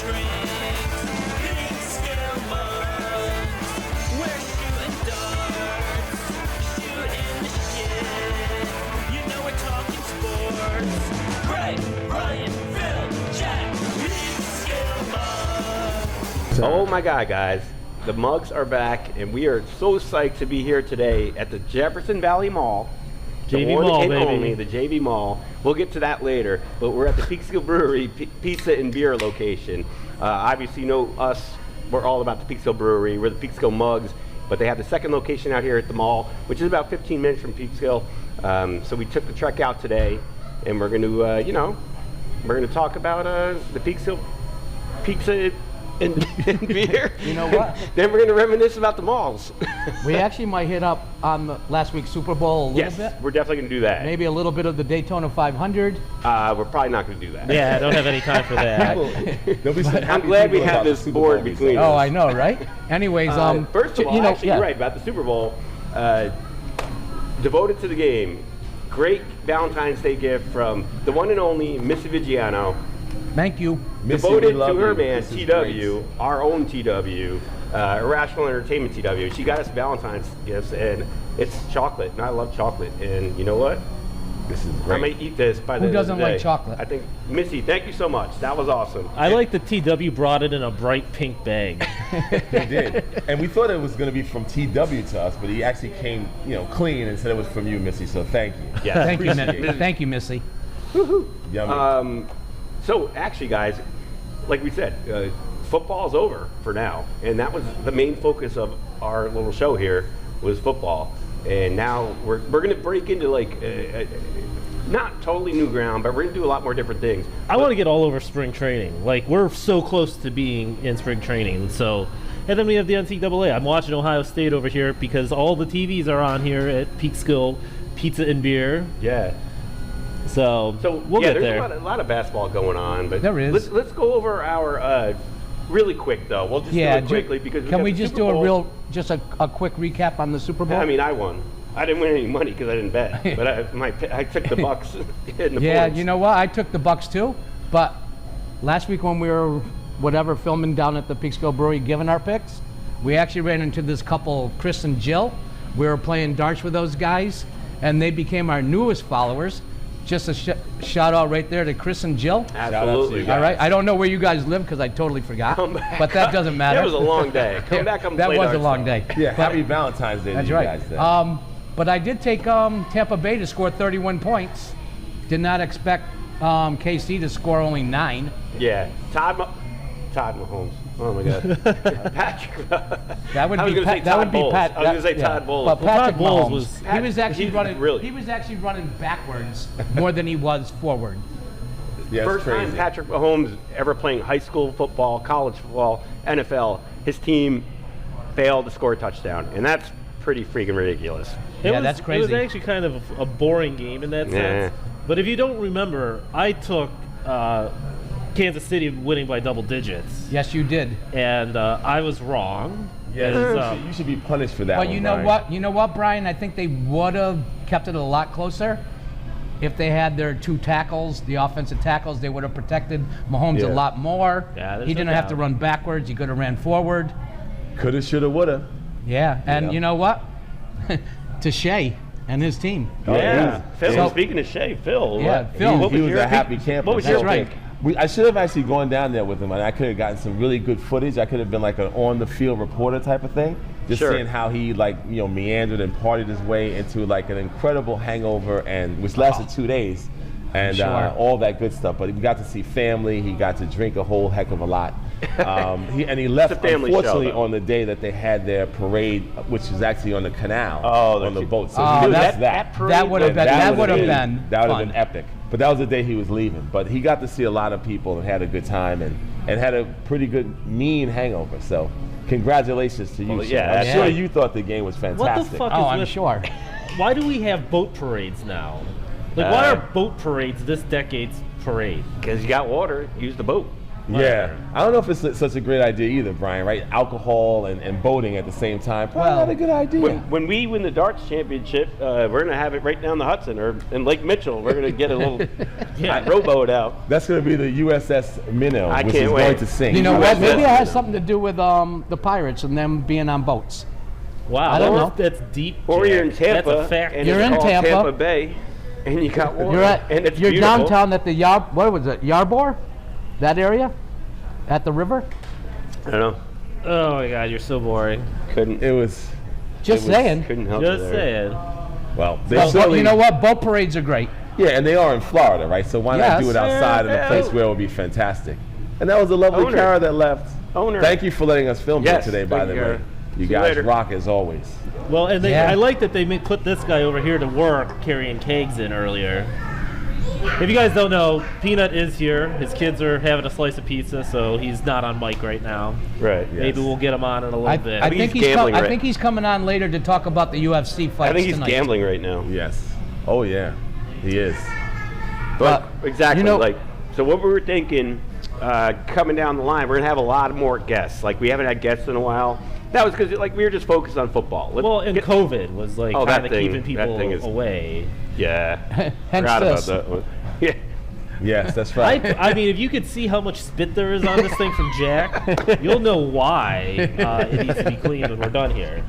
drinks. PeekskillMugs. We're shooting darts. Shooting the shit. You know we're talking sports. Greg, Ryan, Phil, Jack. PeekskillMugs. Oh my God, guys. The mugs are back, and we are so psyched to be here today at the Jefferson Valley Mall. JV the one Mall, and baby. only, the JV Mall. We'll get to that later, but we're at the Peekskill Brewery Pizza and Beer location. Obviously, you know us, we're all about the Peekskill Brewery. We're the Peekskill Mugs, but they have the second location out here at the mall, which is about 15 minutes from Peekskill. So we took the trek out today, and we're going to, we're going to talk about the Peekskill Pizza and beer. You know what? Then we're going to reminisce about the malls. We actually might hit up on the last week's Super Bowl a little bit. We're definitely going to do that. Maybe a little bit of the Daytona 500. We're probably not going to do that. Yeah, I don't have any time for that. I'm glad we have this board between us. Oh, I know, right? Anyways, first of all, actually, yeah. you're right about the Super Bowl. Devoted to the game. Great Valentines Day gift from the one and only Missy Vigiano. Thank you. Devoted to her man, TW, our own TW, Irrational Entertainment TW. She got us Valentine's gifts, and it's chocolate, and I love chocolate. And you know what? This is great. I may eat this by the Who end of doesn't the day. like chocolate? I think, Missy, thank you so much. That was awesome. I like the TW brought it in a bright pink bag. He did. And we thought it was going to be from TW to us, but he actually came, clean and said it was from you, Missy. So thank you. Yeah, Thank you, appreciate it. Thank you, Missy. Yummy. So actually, guys, like we said, football's over for now, and that was the main focus of our little show here was football. And now we're going to break into like not totally new ground, but we're going to do a lot more different things. I want to get all over spring training. Like, we're so close to being in spring training. So, and then we have the NCAA. I'm watching Ohio State over here because all the TVs are on here at Peekskill Pizza and Beer. Yeah. So we'll yeah, get there. there's a lot of basketball going on, but There is. Let's go over our really quick though. We'll just do it quickly because can we got the just Super do Bowl. a quick recap on the Super Bowl? I mean, I won. I didn't win any money because I didn't bet, but I took the Bucks in the Yeah, points. you know what? I took the Bucks too, but last week when we were filming down at the Peekskill Brewery giving our picks, we actually ran into this couple, Chris and Jill. We were playing darts with those guys, and they became our newest followers. Just a shout out right there to Chris and Jill. Absolutely. All right. I don't know where you guys live because I totally forgot, Come back. but that doesn't matter. That was a long day. Come back and That play was a darts, long though. day. Yeah, happy Valentine's Day That's to you right. guys there. But I did take Tampa Bay to score 31 points. Did not expect KC to score only 9. Yeah, Todd Mahomes. Oh my God, Patrick. That would I was be gonna say Pat. That Todd would be Bowles. Pat. I was gonna say Todd Bowles. But Well, Todd Patrick Bowles Mahomes, was- he was actually he's running. really- He was actually running backwards more than he was forward. Yeah, it's First time crazy. Patrick Mahomes ever playing high school football, college football, NFL. His team failed to score a touchdown, and that's pretty freaking ridiculous. Yeah, that's It was crazy. actually kind of a boring game in that sense. Yeah. But if you don't remember, I took Kansas City winning by double digits, Yes, you did. and I was wrong. Yeah, As, you should be punished for that But one, you know Brian. what? You know what, Brian? I think they would have kept it a lot closer if they had their 2 tackles, the offensive tackles. They would have protected Mahomes a Yeah. lot more. Yeah, there's He no didn't have to doubt. run backwards. He could have ran forward. Coulda, shoulda, woulda. Yeah, and Yeah. you know what? To Shea and his team. Oh, Yeah, Phil. So- Speaking of Shea, Phil. Yeah, what- Phil. what He was your a happy pick? camper. What was That's your right. pick? I should have actually gone down there with him, and I could have gotten some really good footage. I could have been like an on-the-field reporter type of thing, just Sure. seeing how he meandered and partied his way into like an incredible hangover, and which lasted 2 days, and Sure. all that good stuff. But we got to see family. He got to drink a whole heck of a lot. He left It's a family show, unfortunately though. on the day that they had their parade, which was actually on the canal, Oh, on the that's- boat. So Oh, he that- missed that. parade That would have been. That would have been. That would fun. have been epic. But that was the day he was leaving. But he got to see a lot of people and had a good time and had a pretty good mean hangover. So congratulations to you. Well, Shane. yeah, I'm yeah. sure you thought the game was what fantastic. the fuck Oh, is I'm with- sure. Why do we have boat parades now? Like, why are boat parades this decade's parade? Because you got water, use the boat. Yeah, I don't know if it's such a great idea either, Brian, right? Alcohol and boating at the same time. Probably not a good idea. When we win the darts championship, we're going to have it right down the Hudson or in Lake Mitchell. We're going to get a little rowboat out. That's going to be the USS Minnow, I which can't is wait. going to sink. You know what? Maybe it USS has something to do with the pirates and them being on boats. Wow, I don't know. That's deep. Or Jack. you're in Tampa, That's a fact. and You're it's in all Tampa. Bay, and you got water, and it's you're beautiful. downtown at the what was it, Yarborough? That area? At the river? I don't know. Oh my God, you're so boring. Couldn't. It was, Just saying. Couldn't help you Just there. saying. well, they Well, certainly, you know what? Boat parades are great. yeah, and they are in Florida, right? So why not do Yes. it outside in a Yeah. place where it would be fantastic? And that was a lovely Owner. car that left. Owner. Thank you for letting us film Yes, here today, by thank the you, way. Gary. You See you guys later. rock as always. Well, and Yeah. I like that they put this guy over here to work carrying kegs in earlier. If you guys don't know, Peanut is here. His kids are having a slice of pizza, so he's not on mic right now. Right. Yeah. Maybe we'll get him on in a little I bit. think he's gambling I right- think he's coming on later to talk about the UFC fights I think he's tonight. gambling right now. Yes. Oh, yeah. He is. But exactly, you know- like, so what we were thinking, coming down the line, we're gonna have a lot more guests. Like, we haven't had guests in a while. That was because, like, we were just focused on football. Well, and COVID was like Oh, that kind of thing- keeping that people thing is- away. Yeah. Hence Forgot about this. that one. Yeah. Yes, that's right. I mean, if you could see how much spit there is on this thing from Jack, you'll know why it needs to be cleaned when we're done here.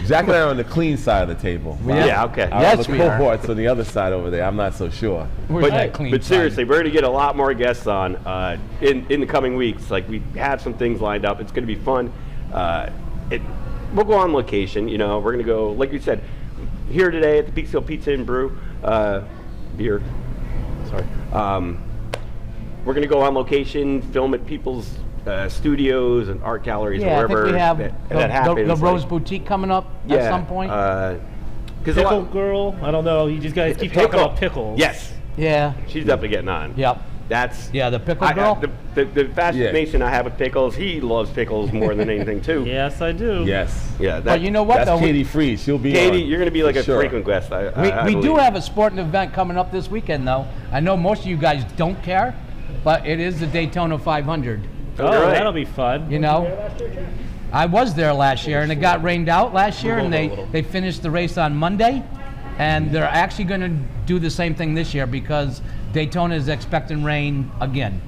Jack and I are on the clean side of the table. Yeah, okay. Our Yes, other we are. cohorts on the other side over there. I'm not so sure. Where's that clean But side? seriously, we're going to get a lot more guests on in the coming weeks. Like, we have some things lined up. It's going to be fun. We'll go on location. You know, we're going to go, like you said, here today at the Peekskill Pizza and Brew. Beer. Sorry. We're going to go on location, film at people's studios and art galleries Yeah, or I think wherever we have that happens. the like- Rose Boutique coming up at some point. Because Pickle girl, I don't know. You just guys keep talking about pickles. Yes, Yeah. she's definitely getting on. Yep. That's Yeah, the pickle girl? The fascination I have with pickles. He loves pickles more than anything too. Yes, I do. Yes. Yeah. That, But you know what, That's though? Katie Freed. She'll be Katie, on. you're going to be like For a sure. frequent guest. I We do believe. have a sporting event coming up this weekend, though. I know most of you guys don't care, but it is the Daytona 500. Oh, Right. that'll be fun. You know, I was there last year, and it got rained out last year, and Move over a little. they finished the race on Monday, and they're actually going to do the same thing this year because Daytona is expecting rain again.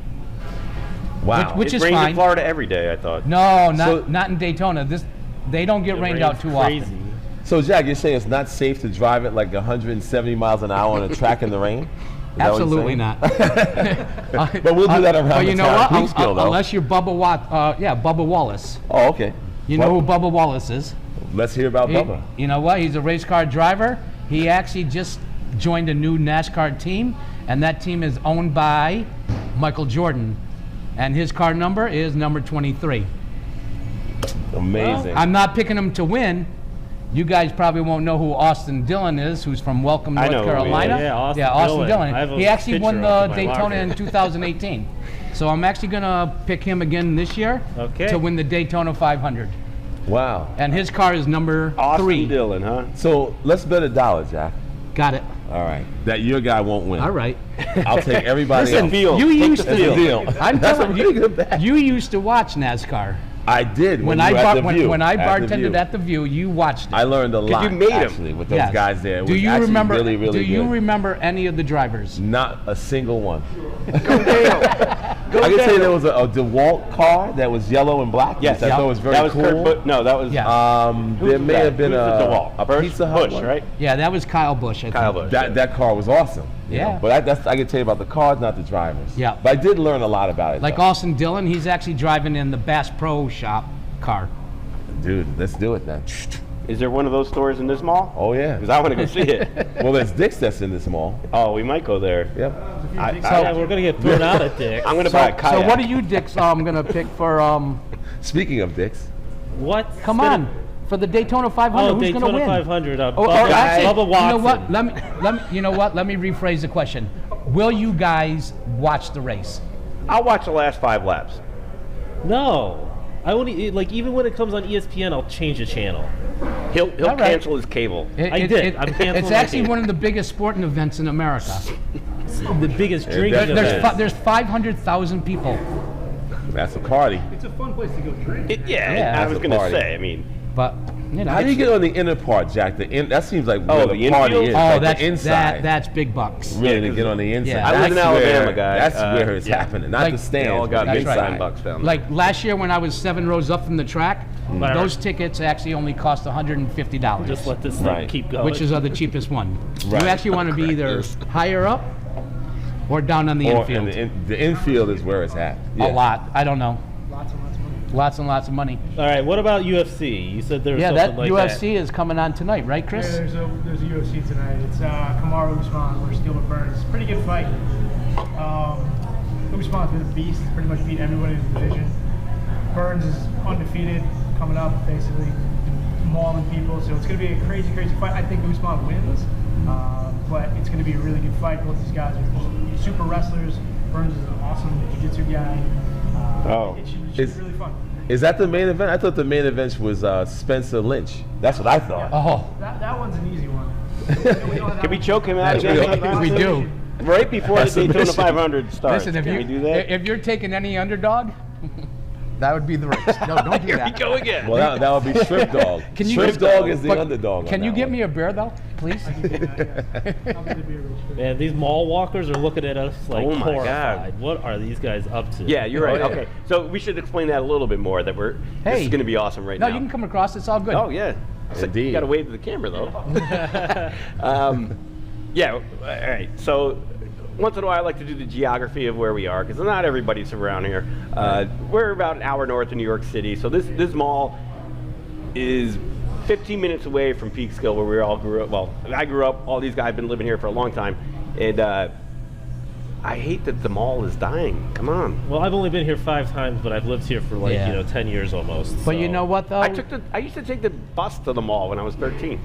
Wow. Which It is rains fine. in Florida every day. I thought. No, So- not in Daytona. They don't get It rained rains out too crazy. often. So, Jack, you're saying it's not safe to drive it like 170 miles an hour on a track in the rain? Is that what you're Absolutely saying? not. But we'll do that around But the you know town. what? Peekskill, though. Unless you're Bubba Wallace. Oh, okay. You know Well, who Bubba Wallace is? Let's hear about He- Bubba. You know what? He's a race car driver. He actually just joined a new NASCAR team, and that team is owned by Michael Jordan. And his car number is number 23. Amazing. I'm not picking him to win. You guys probably won't know who Austin Dillon is, who's from Welcome, I North know who he is. Carolina. Yeah, Austin Dillon. I have a He actually won picture up the in my Daytona locker. in 2018. So I'm actually going to pick him again this year Okay. to win the Daytona 500. Wow. And his car is number Austin 3. Dillon, huh? So let's bet $1, Jack. Got it. All right. That your guy won't win. All right. I'll take everybody Listen, else. Field. You Take used the to field. Deal. I'm That's telling a really good bet. you used to watch NASCAR. I did When we I were at the View, when I at the bartended View. at the View, you watched it. I learned a lot you made 'em. actually with those Yes. guys there. It Do was you actually remember? really, really do you good. remember any of the drivers? Not a single one. Go Dale. Go I can Dale. say there was a DeWalt car that was yellow and black. Yes, which I thought was very that was cool. Kurt Busch. No, that was Yeah. There may that? have been Who's the DeWalt? a Busch? Pizza Hut Busch, one. right? Yeah, that was Kyle Busch. I think. Kyle Busch. That car was awesome. you Yeah. know. But I can tell you about the cars, not the drivers. Yeah. But I did learn a lot about it. Like though. Austin Dillon, he's actually driving in the Bass Pro Shop car. Dude, let's do it then. Is there one of those stores in this mall? Oh yeah. Because I want to go see it. Well, there's Dick's that's in this mall. Oh, we might go there. Yep. Yeah, we're gonna get thrown out at Dick. I'm going to buy a kayak. So what are you, Dicks, gonna pick for? Speaking of Dick's, What? Come on, for the Daytona 500. Oh, Who's Daytona gonna win? 500. Actually, Bubba Watson. you know what? Let me rephrase the question. Will you guys watch the race? I'll watch the last 5 laps. No. I won't like even when it comes on ESPN, I'll change the channel. He'll All right. cancel his cable. I did. I'm canceling It's my actually cable. one of the biggest sporting events in America. It's the biggest drinking definitely. event. There's 500,000 people That's a party. It's a fun place to go drink. Yeah, I was that's a gonna party. say. I mean, But you know, How do you get on the inner part, Jack? That seems like where the the party infield? is. oh, like that's the inside. that's big bucks. Really to get on the inside. Yeah, I was an That's Alabama where- guy. That's where it's yeah. happening, not Like- the stands. They all got but big inside. time bucks down there. Like last year when I was 7 rows up from the track, Right. those tickets actually only cost $150. Just let this thing Right. keep going. which is the cheapest one. Right. You actually want to be either higher up or down on the Or infield. the infield is where it's at. A lot. I don't know. Lots and lots of money. Lots and lots of money. All right, what about UFC? You said there was Yeah, something that like UFC is coming on tonight, right, Yeah, Chris? there's a UFC tonight. It's Kamaru Usman versus Gilbert Burns. It's a pretty good fight. Usman's been a beast. He's pretty much beat everyone in his division. Burns is undefeated, coming up basically, mauling people. So it's going to be a crazy, crazy fight. I think Usman wins, but it's going to be a really good fight. Both these guys are just super wrestlers. Burns is an awesome jiu-jitsu guy. It should Is- be really fun. Is that the main event? I thought the main event was Spencer Lynch. That's what I thought. Oh, That one's an easy one. Can we choke him out we, again? we do. Right before That's the a Daytona mission. 500 starts. Listen, Can we do that? if you're taking any underdog, that would be the race. No, don't do Here that. we go again. Well, that would be Shrimp Dog. Can you Shrimp just- Dog is the but underdog. Can on you that give one. me a beer though, please? I'll be the beer race. Man, these mall walkers are looking at us like Oh my horrified. What are these guys up to? Yeah, you're right. Oh, yeah. Okay, so we should explain that a little bit more. That this Hey. is going to be awesome right No, now. you can come across. It's all good. Oh yeah. So Indeed. you got to wave to the camera though. Yeah. All right. So once in a while, I like to do the geography of where we are because not everybody's around here. We're about an hour north of New York City. So this mall is 15 minutes away from Peekskill, where we all grew up. Well, I grew up. All these guys have been living here for a long time, and I hate that the mall is dying. Come on. Well, I've only been here 5 times, but I've lived here for like, Yeah. 10 years almost. But you so- know what though? I used to take the bus to the mall when I was 13.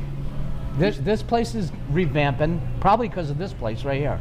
This place is revamping, probably because of this place right here.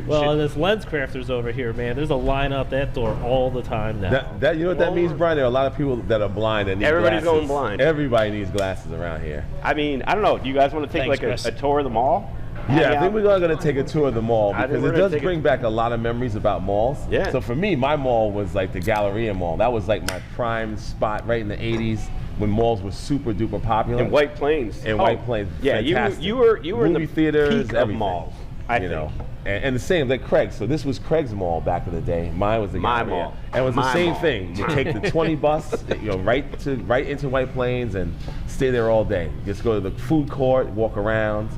Well, this lens crafters over here, man, there's a line out that door all the time now. That you know what that means, Brian? There are a lot of people that are blind that need Everybody's glasses. going blind. Everybody needs glasses around here. I mean, I don't know. Do you guys want to take Thanks, like Chris. a tour of the mall? Yeah, I think we're going to take a tour of the mall I think because we're it gonna does take bring back a lot of memories about malls. Yeah. So for me, my mall was like the Galleria Mall. That was like my prime spot right in the 80s when malls were super duper popular. In White Plains. In White Plains. Yeah, fantastic. you were in Movie the theaters, peak everything, of malls. I you think. know. And the same, like Craig's. So this was Craig's mall back in the day. Mine was the My Galleria. mall. And it was the My same mall. thing. You take the 20 bus, right into White Plains and stay there all day. Just go to the food court, walk around.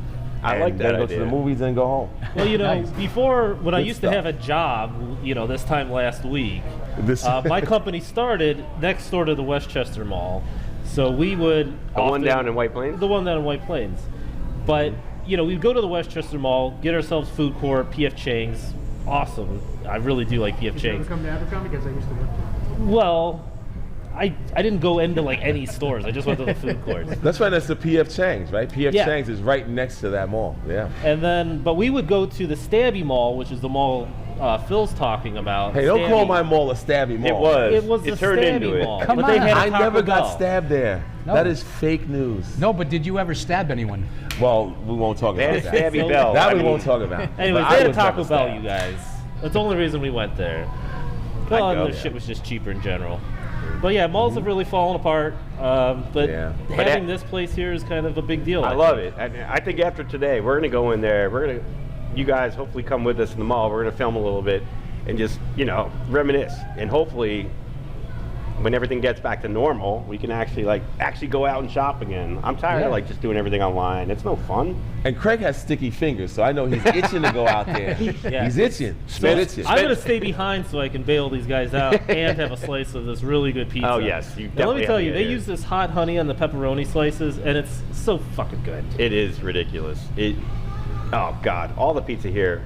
I and like that then go idea. to the movies and go home. Well, Nice. before, when I Good used stuff. to have a job, this time last week, This- my company started next door to the Westchester Mall. So we would The one often- down in White Plains? The one down in White Plains. But, we'd go to the Westchester Mall, get ourselves food court, PF Chang's. Awesome. I really do like PF Did you ever Chang's. come to Abercrombie? Because I used to work there. Well, I didn't go into like any stores. I just went to the food court. That's right, that's the PF Chang's, right? PF Yeah. Chang's is right next to that mall. Yeah. And then, but we would go to the Stabby Mall, which is the mall Phil's talking about. Hey, don't call Stabby. my mall a stabby mall. It was. It was the turned Stabby into it. Mall. Come but they on. had a I Taco never got Bell. stabbed there. No. That is fake news. No, but did you ever stab anyone? Well, we won't talk They about had that. Stabby Bell. That I we mean, won't talk about. Anyways, But they I had a was never Taco Bell, stabbed. you guys. That's the only reason we went there. Well, I'd and go, the yeah. shit was just cheaper in general. But yeah, malls have really fallen apart. But Yeah. But having that- this place here is kind of a big deal. I love it. I think after today, we're going to go in there. You guys hopefully come with us in the mall. We're going to film a little bit and just, reminisce. And hopefully, when everything gets back to normal, we can actually go out and shop again. I'm tired Yeah. of just doing everything online. It's no fun. And Craig has sticky fingers, so I know he's itching to go out there. Yeah. He's itching. So He's itching. I'm going to stay behind so I can bail these guys out and have a slice of this really good pizza. Oh, yes, you And let definitely me tell have you, to they get use this hot honey on the pepperoni slices, and it's so fucking good. It is ridiculous. Oh God, all the pizza here,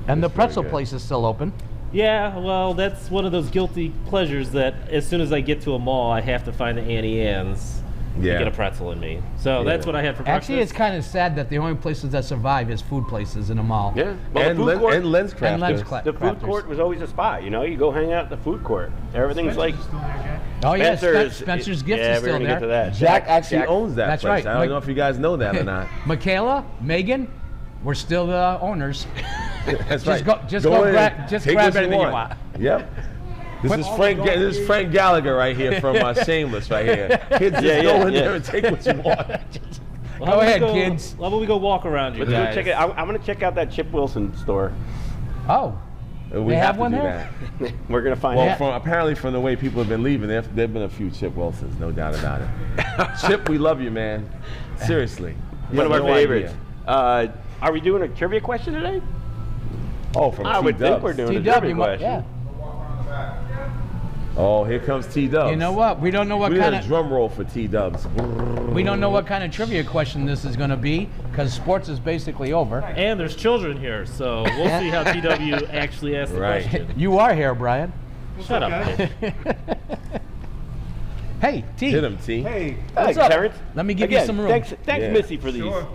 And the It's very pretzel good. place is still open. Yeah, well, that's one of those guilty pleasures that as soon as I get to a mall, I have to find the Auntie Anne's Yeah. to get a pretzel in me. So that's what I had for Actually, it's breakfast. kind of sad that the only places that survive is food places in a mall. yeah. Well, and, the food court, and lens And lens crafters. cla- the food crafters. court was always a spot. You go hang out at the food court. Everything's like Spencer's still there, Jack. Oh yeah, Spencer's. Spencer's Gift yeah, is we're still gonna there. get to that. Jack actually owns that That's place. right. I don't know if you guys know that or not. Michaela, Megan, we're still the owners. That's Just right. go- just go in, grab- just take grab what anything you want. Yep. This is Frank Gallagher right here from Shameless right here. Kids, just go in there and take what you want. Well, Go ahead, kids. How about we go walk around you Let's go guys? check it. I'm gonna check out that Chip Wilson store. Oh, We They have to one do there? that. We're gonna find Well, out. apparently from the way people have been leaving, there've been a few Chip Wilsons, no doubt about it. Chip, we love you, man. Seriously. You One of have our no favorites. idea. Are we doing a trivia question today? Oh, from I would think we're doing a trivia T-W, question. yeah. Oh, here comes T-Dubs. You know what? We don't know what We kind need a of drum roll for T-Dubs. we don't know what kind of trivia question this is going to be because sports is basically over. And there's children here, so we'll see how TW actually asks the Right. question. You are here, Brian. Shut up, guys? Mitch. Hey, T. Hit him, T. Hey, Thanks, up? Terrence. Let me give Again, you some room. Thanks, Yeah. Missy, for these sure.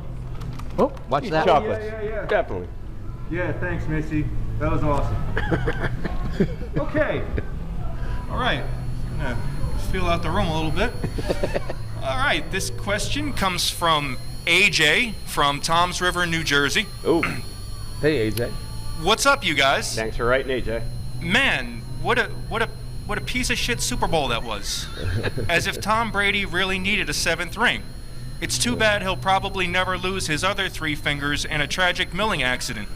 Oh, watch that. chocolates. Yeah. Definitely. Yeah, thanks, Missy. That was awesome. Okay. All right. Gonna feel out the room a little bit. All right. This question comes from AJ from Toms River, New Jersey. Oh, Hey, AJ. What's up, you guys? thanks for writing, AJ. Man, what a piece of shit Super Bowl that was. As if Tom Brady really needed a 7th ring. It's too bad he'll probably never lose his other 3 fingers in a tragic milling accident.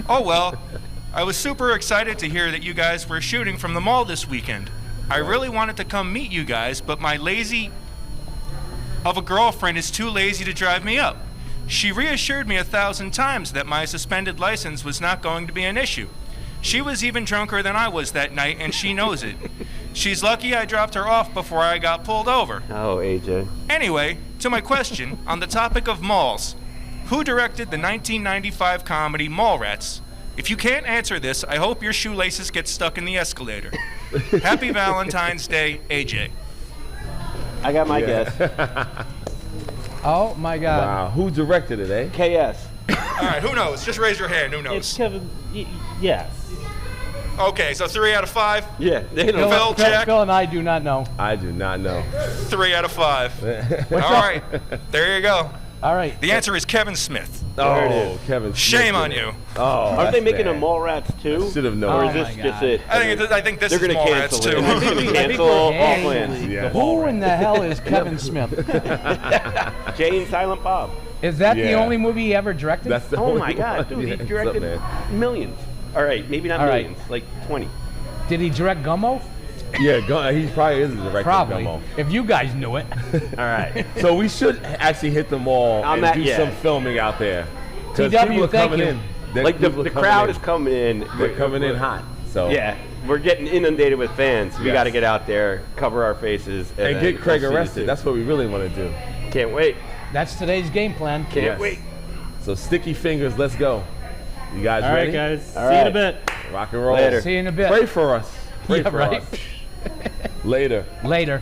Oh well, I was super excited to hear that you guys were shooting from the mall this weekend. I really wanted to come meet you guys, but my lazy of a girlfriend is too lazy to drive me up. She reassured me 1,000 times that my suspended license was not going to be an issue. She was even drunker than I was that night, and she knows it. She's lucky I dropped her off before I got pulled over. Oh, AJ. Anyway, to my question, on the topic of malls, who directed the 1995 comedy Mallrats? If you can't answer this, I hope your shoelaces get stuck in the escalator. Happy Valentine's Day, AJ. I got my guess. Oh my God. Wow. Who directed it, eh? KS. All right, who knows? Just raise your hand. Who It's knows? Kevin. Yes. Okay, so 3 out of 5. Yeah, they don't Phil, know. check. Phil and I do not know. I do not know. 3 out of 5. All right, there you go. All right. The answer is Kevin Smith. There it Oh, is. Kevin. Shame Smith on did it. you. Oh, Aren't they that's making a bad. Mallrats too? Should have Or known. is this Oh my just God. it? I think this They're is gonna Mallrats cancel it. too. I think cancel all Hey. plans. Yeah. Who in the hell is Kevin Smith? Jay and Silent Bob. Is that the Yeah. only movie he ever directed? That's the Oh only my God, one. dude, Yeah, he what's directed up, man? millions. All right, maybe not All right. millions, like 20. Did he direct Gummo? Yeah, he probably is a director. Probably. Gummo. If you guys knew it. All right. So we should actually hit the mall On and that, do yeah. some filming out there. 'Cause TW, people are thank coming you. in. They're- Like people are the coming crowd in. is coming in. They're coming in hot. So Yeah, we're getting inundated with fans. We Yes. got to get out there, cover our faces, and then get Craig go see the arrested. team. That's what we really want to do. Can't wait. That's today's game plan. Can't Yes. wait. So sticky fingers, let's go. You guys All ready? right, guys. All See you in a right. bit. Rock and roll. Later. See you in a bit. Pray for us. Pray Yeah, for right. us. Later. Later.